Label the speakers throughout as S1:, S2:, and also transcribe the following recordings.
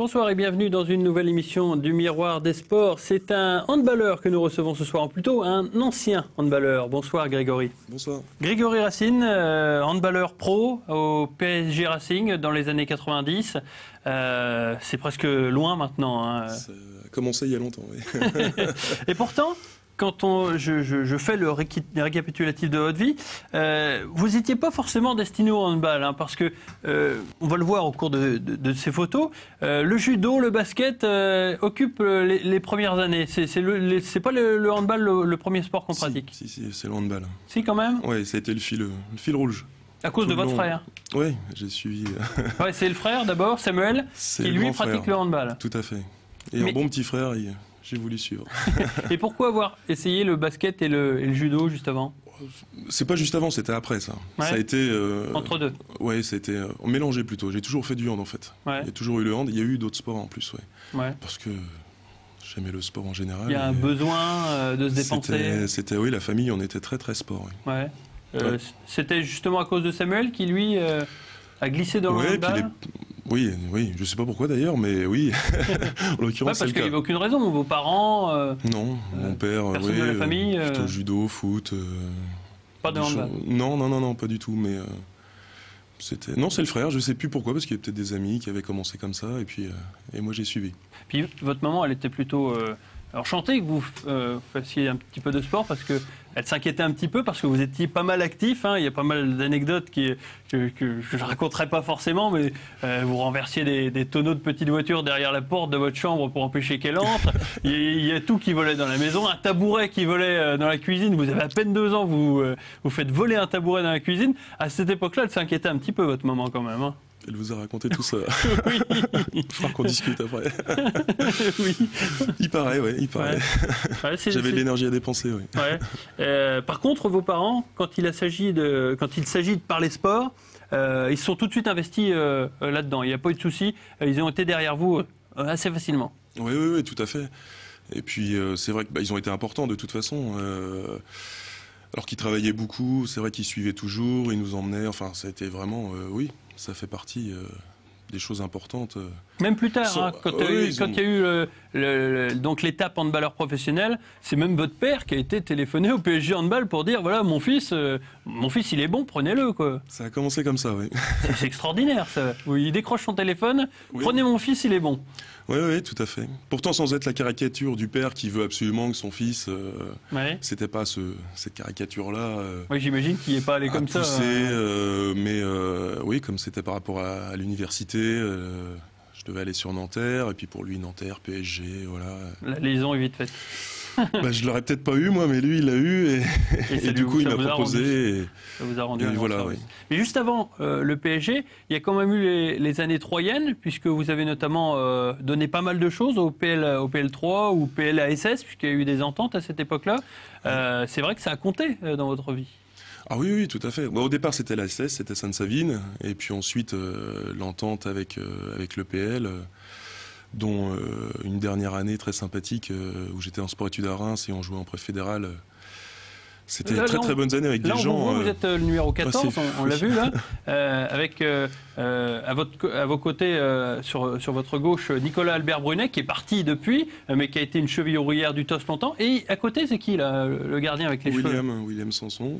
S1: Bonsoir et bienvenue dans une nouvelle émission du Miroir des Sports. C'est un handballeur que nous recevons ce soir, ou plutôt un ancien handballeur. Bonsoir Grégory.
S2: Bonsoir.
S1: Grégory Racine, handballeur pro au PSG Racing dans les années 90. C'est presque loin maintenant. Hein.
S2: Ça a commencé il y a longtemps, oui.
S1: Et pourtant, quand je fais le récapitulatif de votre vie, vous n'étiez pas forcément destiné au handball, hein, parce que, on va le voir au cours de ces photos, le judo, le basket occupent les premières années. C'est pas le handball le premier sport qu'on pratique?
S2: Si, c'est le handball.
S1: Si, quand même?
S2: Oui, ça a été le fil rouge.
S1: À cause de votre frère?
S2: Oui, j'ai suivi.
S1: Ouais, c'est le frère d'abord, Samuel, qui lui pratique le handball.
S2: Tout à fait. Et un bon petit frère, j'ai voulu suivre.
S1: Et pourquoi avoir essayé le basket et le judo juste avant?
S2: C'est pas juste avant, c'était après ça.
S1: Ouais.
S2: Ça a été...
S1: Entre deux?
S2: Oui, c'était mélangé plutôt. J'ai toujours fait du hand en fait.
S1: Ouais.
S2: Il y a toujours eu le hand, il y a eu d'autres sports en plus,
S1: ouais.
S2: Parce que j'aimais le sport en général.
S1: Il y a un besoin de se dépenser.
S2: C'était, oui, la famille, on était très très sport. Oui.
S1: Ouais. C'était justement à cause de Samuel qui, lui, a glissé dans le handball.
S2: Oui, je sais pas pourquoi d'ailleurs, mais oui, en l'occurrence
S1: parce qu'il n'y avait aucune raison, vos parents...
S2: non, mon père,
S1: personne de la famille,
S2: plutôt judo, foot...
S1: pas de handball.
S2: Non, pas du tout, mais c'était... Non, c'est le frère, je sais plus pourquoi, parce qu'il y avait peut-être des amis qui avaient commencé comme ça, et puis et moi j'ai suivi.
S1: Puis votre maman, elle était plutôt... enchantée que vous fassiez un petit peu de sport, parce que elle s'inquiétait un petit peu parce que vous étiez pas mal actif. Hein. Il y a pas mal d'anecdotes que je ne raconterai pas forcément, mais vous renversiez des tonneaux de petites voitures derrière la porte de votre chambre pour empêcher qu'elle entre. Il y a tout qui volait dans la maison, un tabouret qui volait dans la cuisine. Vous avez à peine 2 ans, vous faites voler un tabouret dans la cuisine. À cette époque-là, elle s'inquiétait un petit peu, votre maman, quand même. Hein.
S2: Elle vous a raconté tout ça.
S1: Oui.
S2: Il faudra qu'on discute après.
S1: Oui.
S2: Il paraît, oui, il paraît.
S1: Ouais,
S2: j'avais de l'énergie à dépenser, oui.
S1: Ouais. Par contre, vos parents, quand il s'agit de parler sport, ils sont tout de suite investis là-dedans. Il n'y a pas eu de souci. Ils ont été derrière vous assez facilement.
S2: Oui, tout à fait. Et puis, c'est vrai qu'ils ont été importants de toute façon. Alors qu'ils travaillaient beaucoup, c'est vrai qu'ils suivaient toujours, ils nous emmenaient. Enfin, ça a été vraiment, oui. Ça fait partie des choses importantes.
S1: Même plus tard, quand il y a eu donc l'étape handballeur professionnel, c'est même votre père qui a été téléphoné au PSG handball pour dire voilà, mon fils il est bon, prenez-le, quoi.
S2: Ça a commencé comme ça, oui.
S1: C'est extraordinaire, ça. Oui, il décroche son téléphone, prenez mon fils, il est bon.
S2: Oui, tout à fait. Pourtant, sans être la caricature du père qui veut absolument que son fils... C'était pas cette caricature-là...
S1: oui, j'imagine qu'il n'est pas allé comme ça.
S2: Mais oui, comme c'était par rapport à l'université, je devais aller sur Nanterre, et puis pour lui, Nanterre, PSG, voilà.
S1: La liaison est vite faite.
S2: Je l'aurais peut-être pas eu, moi, mais lui, il l'a eu, et du coup, il m'a proposé.
S1: Ça vous a rendu un
S2: voilà,
S1: oui. Mais juste avant le PSG, il y a quand même eu les années troyennes, puisque vous avez notamment donné pas mal de choses au PL3 ou PLASS, puisqu'il y a eu des ententes à cette époque-là. C'est vrai que ça a compté dans votre vie.
S2: Ah oui, tout à fait. Au départ, c'était l'ASS, c'était Sainte-Savine, et puis ensuite, l'entente avec le PL, dont une dernière année très sympathique, où j'étais en sport-études à Reims et on jouait en préfédéral. C'était très bonnes années avec des gens...
S1: Vous êtes le numéro 14, on l'a vu là, avec à vos côtés, sur votre gauche, Nicolas Albert Brunet, qui est parti depuis, mais qui a été une cheville ouvrière du TOS longtemps. Et à côté, c'est qui là, le gardien avec les cheveux?
S2: William Sanson.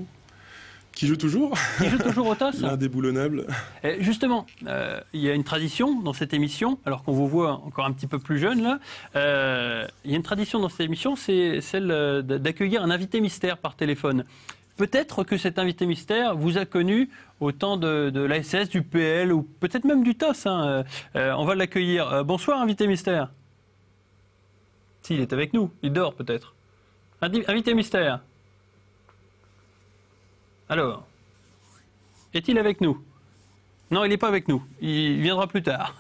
S2: Qui joue toujours.
S1: Qui joue toujours au TOS.
S2: L'indéboulonnable.
S1: Justement, il y a une tradition dans cette émission, alors qu'on vous voit encore un petit peu plus jeune là, il y a une tradition dans cette émission, c'est celle d'accueillir un invité mystère par téléphone. Peut-être que cet invité mystère vous a connu au temps de l'ASS, du PL ou peut-être même du TOS. Hein. On va l'accueillir. Bonsoir, invité mystère. S'il est avec nous, il dort peut-être. Invité mystère. Alors, est-il avec nous? Non, il n'est pas avec nous. Il viendra plus tard.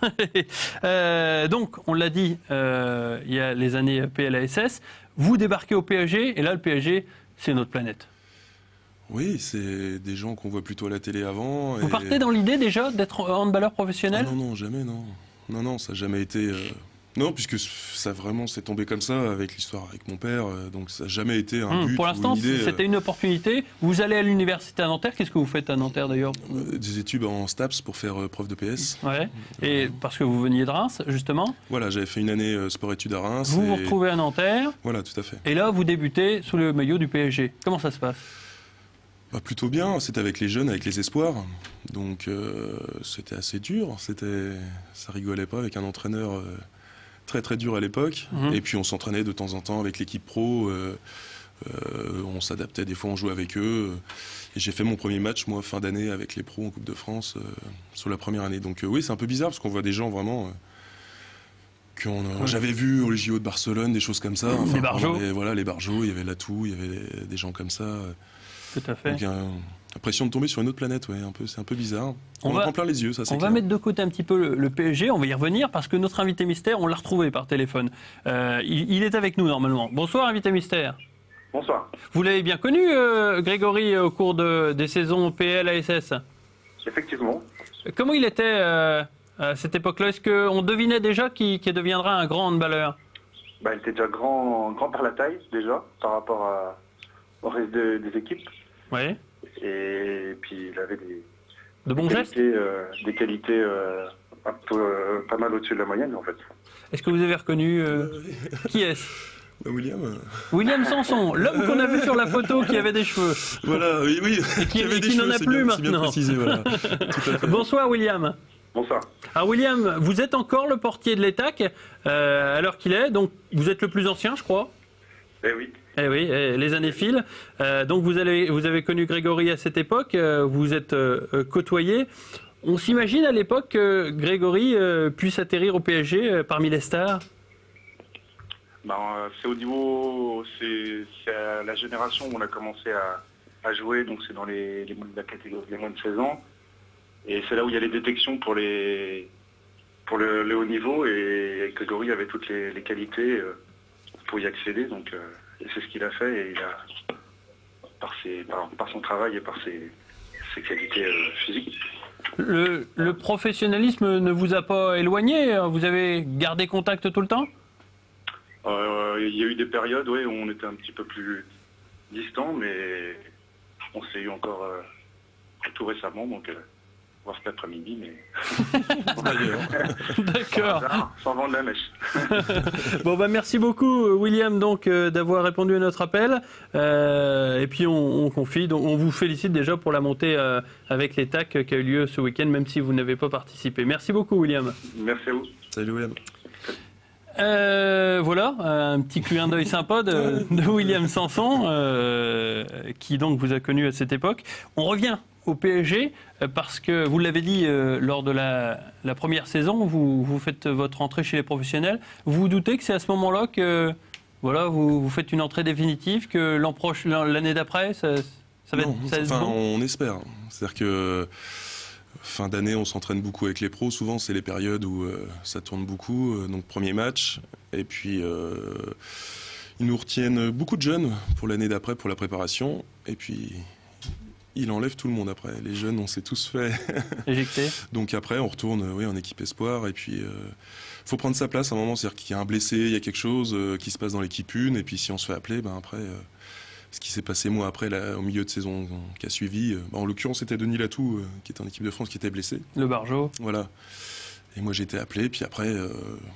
S1: Donc, on l'a dit, il y a les années PLASS. Vous débarquez au PSG, et là, le PSG, c'est notre planète.
S2: Oui, c'est des gens qu'on voit plutôt à la télé avant.
S1: Vous partez dans l'idée déjà d'être handballeur professionnel?
S2: Non, jamais, non. Non, ça n'a jamais été Non, puisque ça vraiment s'est tombé comme ça avec l'histoire avec mon père, donc ça n'a jamais été un but
S1: Pour
S2: ou
S1: l'instant,
S2: une idée.
S1: c'était une opportunité. Vous allez à l'université à Nanterre. Qu'est-ce que vous faites à Nanterre d'ailleurs?
S2: Des études en STAPS pour faire prof de PS.
S1: Ouais. Et parce que vous veniez de Reims, justement.
S2: Voilà, j'avais fait une année sport-études à Reims.
S1: Vous vous retrouvez à Nanterre.
S2: Voilà, tout à fait.
S1: Et là, vous débutez sous le maillot du PSG. Comment ça se passe?
S2: Plutôt bien, c'était avec les jeunes, avec les espoirs. Donc c'était assez dur, ça rigolait pas avec un entraîneur très très dur à l'époque. Et puis on s'entraînait de temps en temps avec l'équipe pro, on s'adaptait, des fois on jouait avec eux. Et j'ai fait mon premier match, moi, fin d'année avec les pros en Coupe de France sur la première année. Donc oui, c'est un peu bizarre parce qu'on voit des gens vraiment... J'avais vu au JO de Barcelone, des choses comme ça. Enfin,
S1: les Barjots.
S2: Voilà, les Barjots, il y avait Latou, il y avait des gens comme ça.
S1: Tout à fait.
S2: Donc, l'impression de tomber sur une autre planète, ouais, c'est un peu bizarre. On en prend plein les yeux, ça c'est clair.
S1: On va mettre de côté un petit peu le PSG, on va y revenir parce que notre invité mystère, on l'a retrouvé par téléphone. Il est avec nous normalement. Bonsoir invité mystère.
S3: Bonsoir.
S1: Vous l'avez bien connu, Grégory, au cours des saisons PL, ASS?
S3: Effectivement.
S1: Comment il était à cette époque-là? Est-ce qu'on devinait déjà qu'il deviendra un grand handballeur?
S3: Il était déjà grand par la taille, déjà, par rapport au reste des équipes.
S1: Oui.
S3: Et puis il avait
S1: de bons gestes,
S3: des qualités un peu pas mal au-dessus de la moyenne en fait.
S1: Est-ce que vous avez reconnu qui est-ce?
S2: William
S1: Sanson, l'homme qu'on a vu sur la photo qui avait des cheveux.
S2: Voilà, oui.
S1: Et qui n'en a plus maintenant.
S2: Précisé, voilà. Tout à fait.
S1: Bonsoir William.
S3: Bonsoir.
S1: Alors William, vous êtes encore le portier de l'ETAC à l'heure qu'il est, donc vous êtes le plus ancien je crois.
S3: Eh oui.
S1: Eh oui, les années filent. Donc vous avez connu Grégory à cette époque, vous êtes côtoyé. On s'imagine à l'époque que Grégory puisse atterrir au PSG parmi les stars?
S3: C'est au niveau, c'est à la génération où on a commencé à jouer, donc c'est dans la catégorie des moins de 16 ans. Et c'est là où il y a les détections pour le haut niveau, et Grégory avait toutes les qualités pour y accéder, donc et c'est ce qu'il a fait, et il a, par son travail et par ses qualités physiques.
S1: Le professionnalisme ne vous a pas éloigné? Vous avez gardé contact tout le temps?
S3: Il y a eu des périodes où on était un petit peu plus distants, mais on s'est eu encore tout récemment, donc voir cet après-midi, mais...
S1: D'accord.
S3: Sans vendre la mèche.
S1: Bon, merci beaucoup, William, donc d'avoir répondu à notre appel. Et puis, on confie, donc, on vous félicite déjà pour la montée avec l'ETAC qui a eu lieu ce week-end, même si vous n'avez pas participé. Merci beaucoup, William.
S3: Merci à vous.
S2: Salut, William.
S1: Voilà, un petit clin d'œil sympa de William Sanson, qui donc vous a connu à cette époque. On revient au PSG, parce que vous l'avez dit lors de la première saison, vous faites votre entrée chez les professionnels. Vous vous doutez que c'est à ce moment-là que voilà, vous faites une entrée définitive, que l'année d'après, ça va être bon?
S2: On espère. C'est-à-dire que fin d'année, on s'entraîne beaucoup avec les pros. Souvent, c'est les périodes où ça tourne beaucoup. Donc, premier match. Et puis, ils nous retiennent beaucoup de jeunes pour l'année d'après, pour la préparation. Et puis, il enlève tout le monde après. Les jeunes, on s'est tous fait
S1: éjecter.
S2: Donc après, on retourne en équipe espoir. Et puis, faut prendre sa place à un moment. C'est-à-dire qu'il y a un blessé, il y a quelque chose qui se passe dans l'équipe 1. Et puis, si on se fait appeler, après... ce qui s'est passé moi après, au milieu de saison qui a suivi. En l'occurrence, c'était Denis Latou, qui était en équipe de France, qui était blessé.
S1: Le Barjot.
S2: Voilà. Et moi, j'ai été appelé, puis après...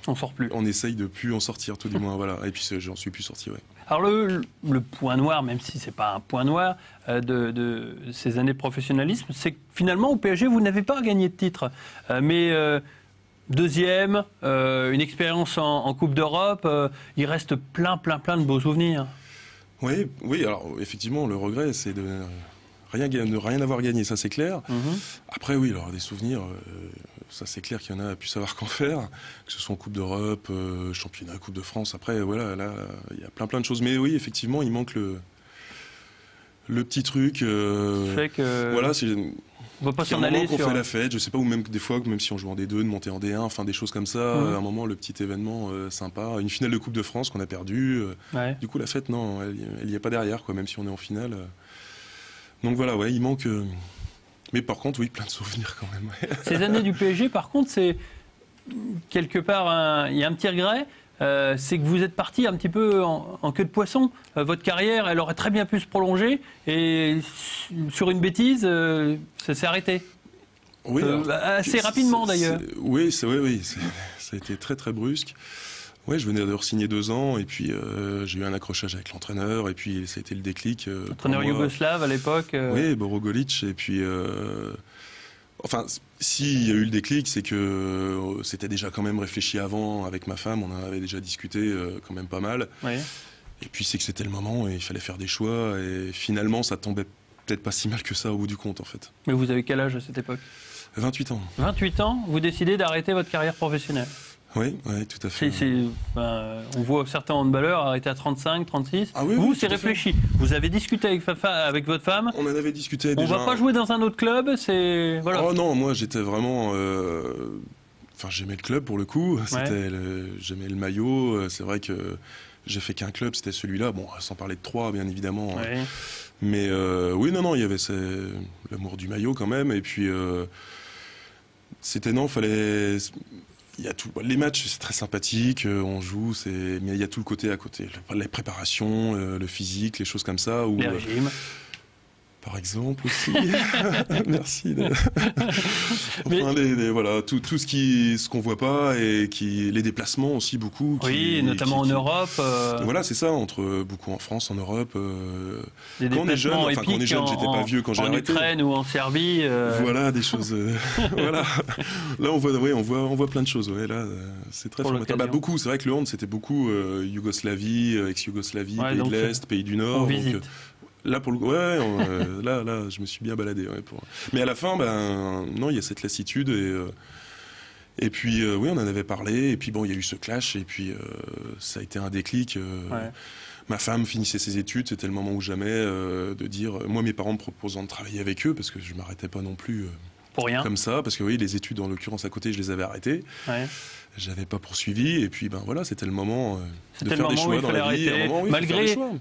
S1: on sort plus.
S2: On essaye de plus en sortir, tout du moins. Voilà. Et puis, j'en suis plus sorti, ouais.
S1: Alors, le point noir, même si c'est pas un point noir de ces années de professionnalisme, c'est que finalement, au PSG, vous n'avez pas gagné de titre. Mais... deuxième, une expérience en Coupe d'Europe, il reste plein de beaux souvenirs.
S2: Oui, alors effectivement, le regret, c'est de ne rien avoir gagné, ça c'est clair. Après, oui, alors des souvenirs, ça c'est clair qu'il y en a à pu savoir qu'en faire, que ce soit en Coupe d'Europe, championnat, Coupe de France. Après, voilà, là, il y a plein de choses. Mais oui, effectivement, il manque le petit truc.
S1: Fait que...
S2: Voilà,
S1: on va pas s'en
S2: aller.
S1: aller
S2: qu'on fait la fête, je sais pas, ou même des fois, même si on joue en D2, de monter en D1, enfin des choses comme ça. À un moment, le petit événement sympa, une finale de Coupe de France qu'on a perdue. Du coup, la fête, non, elle y est pas derrière, quoi, même si on est en finale. Donc voilà, il manque. Mais par contre, oui, plein de souvenirs quand même.
S1: Ces années du PSG, par contre, quelque part, il y a un petit regret. C'est que vous êtes parti un petit peu en queue de poisson. Votre carrière, elle aurait très bien pu se prolonger et sur une bêtise, ça s'est arrêté.
S2: Oui,
S1: assez rapidement d'ailleurs.
S2: Oui, ça a été très très brusque. Ouais, je venais de re-signer 2 ans et puis j'ai eu un accrochage avec l'entraîneur et puis ça a été le déclic.
S1: Entraîneur yougoslave à l'époque.
S2: Oui, Borogolic et puis. Enfin, s'il y a eu le déclic, c'est que c'était déjà quand même réfléchi avant avec ma femme, on en avait déjà discuté quand même pas mal.
S1: Oui.
S2: Et puis c'est que c'était le moment et il fallait faire des choix et finalement ça tombait peut-être pas si mal que ça au bout du compte en fait.
S1: Mais vous avez quel âge à cette époque ?
S2: 28 ans.
S1: 28 ans, vous décidez d'arrêter votre carrière professionnelle ?
S2: Oui, tout à fait.
S1: On voit certains handballeurs arrêter à 35, 36.
S2: Ah oui,
S1: vous,
S2: oui,
S1: c'est réfléchi. Vous avez discuté avec votre femme.
S2: On en avait discuté
S1: déjà. On ne va pas jouer dans un autre club, c'est... Voilà.
S2: Oh non, moi j'étais vraiment... Enfin, j'aimais le club pour le coup. J'aimais le maillot. C'est vrai que j'ai fait qu'un club, c'était celui-là. Bon, sans parler de 3, bien évidemment.
S1: Ouais.
S2: Mais oui, non, il y avait l'amour du maillot quand même. Et puis, fallait... Il y a tout. Les matchs, c'est très sympathique, on joue, mais il y a tout le côté à côté. Les préparations, le physique, les choses comme ça.
S1: Les régimes.
S2: Par exemple aussi. Merci. Enfin, voilà, tout ce qu'on voit pas et les déplacements aussi beaucoup.
S1: Oui, notamment en Europe.
S2: Voilà, c'est ça, beaucoup en France, en Europe.
S1: Des
S2: quand on est jeune, j'étais pas vieux quand j'ai arrêté.
S1: En Ukraine ou en Serbie.
S2: Voilà, des choses. Voilà. Là, on voit plein de choses. Ouais, là, c'est très formateur. Beaucoup. C'est vrai que le hand, c'était beaucoup Yougoslavie, ex-Yougoslavie, pays de l'Est, pays du Nord. Là, pour le là, je me suis bien baladé. Ouais, Mais à la fin, non, il y a cette lassitude et puis oui, on en avait parlé et puis bon, il y a eu ce clash et puis ça a été un déclic. Ma femme finissait ses études, c'était le moment ou jamais de dire. Moi, mes parents me proposant de travailler avec eux parce que je m'arrêtais pas non plus.
S1: Pour rien.
S2: Comme ça, parce que oui, les études en l'occurrence à côté, je les avais arrêtées. Ouais. J'avais pas poursuivi et puis voilà, c'était le moment de faire des choix dans la vie.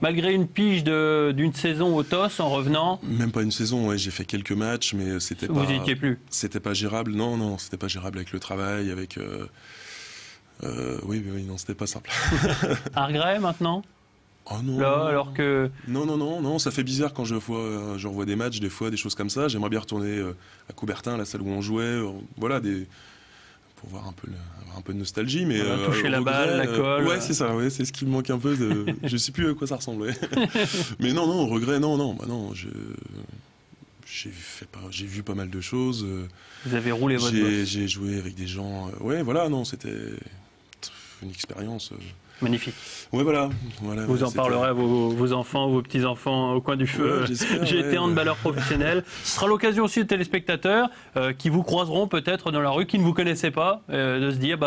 S1: Malgré une pige d'une saison au TOS en revenant.
S2: Même pas une saison, ouais, j'ai fait quelques matchs, mais c'était pas.
S1: Vous n'y étiez plus.
S2: C'était pas gérable. Non, c'était pas gérable avec le travail, avec. Oui, non, c'était pas simple.
S1: Un regret maintenant.
S2: Oh non.
S1: Là, alors que.
S2: Non, ça fait bizarre quand je revois des matchs, des fois, des choses comme ça. J'aimerais bien retourner à Coubertin, la salle où on jouait. Voilà, pour voir un peu de nostalgie. Mais
S1: toucher la balle, la colle.
S2: Ouais, c'est ça, c'est ce qui me manque un peu. Je sais plus à quoi ça ressemblait. Mais non, regret, non. J'ai vu pas mal de choses.
S1: Vous avez roulé votre bosse.
S2: J'ai joué avec des gens. Ouais, voilà, non, c'était une expérience.
S1: Magnifique.
S2: Ouais, voilà.
S1: Vous en parlerez à vos enfants, vos petits-enfants au coin du feu.
S2: Ouais,
S1: j'ai été handballeur professionnel. Ce sera l'occasion aussi aux téléspectateurs qui vous croiseront peut-être dans la rue, qui ne vous connaissaient pas, de se dire,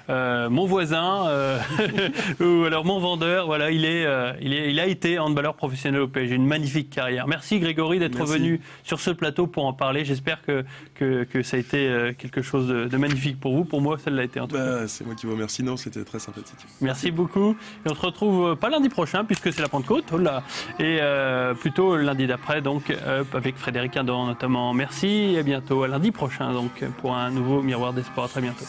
S1: mon voisin ou alors mon vendeur, voilà, il a été handballeur professionnel au PSG. Une magnifique carrière. Merci Grégory d'être venu sur ce plateau pour en parler. J'espère que ça a été quelque chose de magnifique pour vous. Pour moi, ça l'a été en tout cas.
S2: C'est moi qui vous remercie. Non, c'était très sympathique.
S1: Merci beaucoup. Et on se retrouve pas lundi prochain puisque c'est la Pentecôte. Et plutôt lundi d'après, donc avec Frédéric Adam notamment. Merci et à bientôt. À lundi prochain donc pour un nouveau Miroir des Sports. À très bientôt.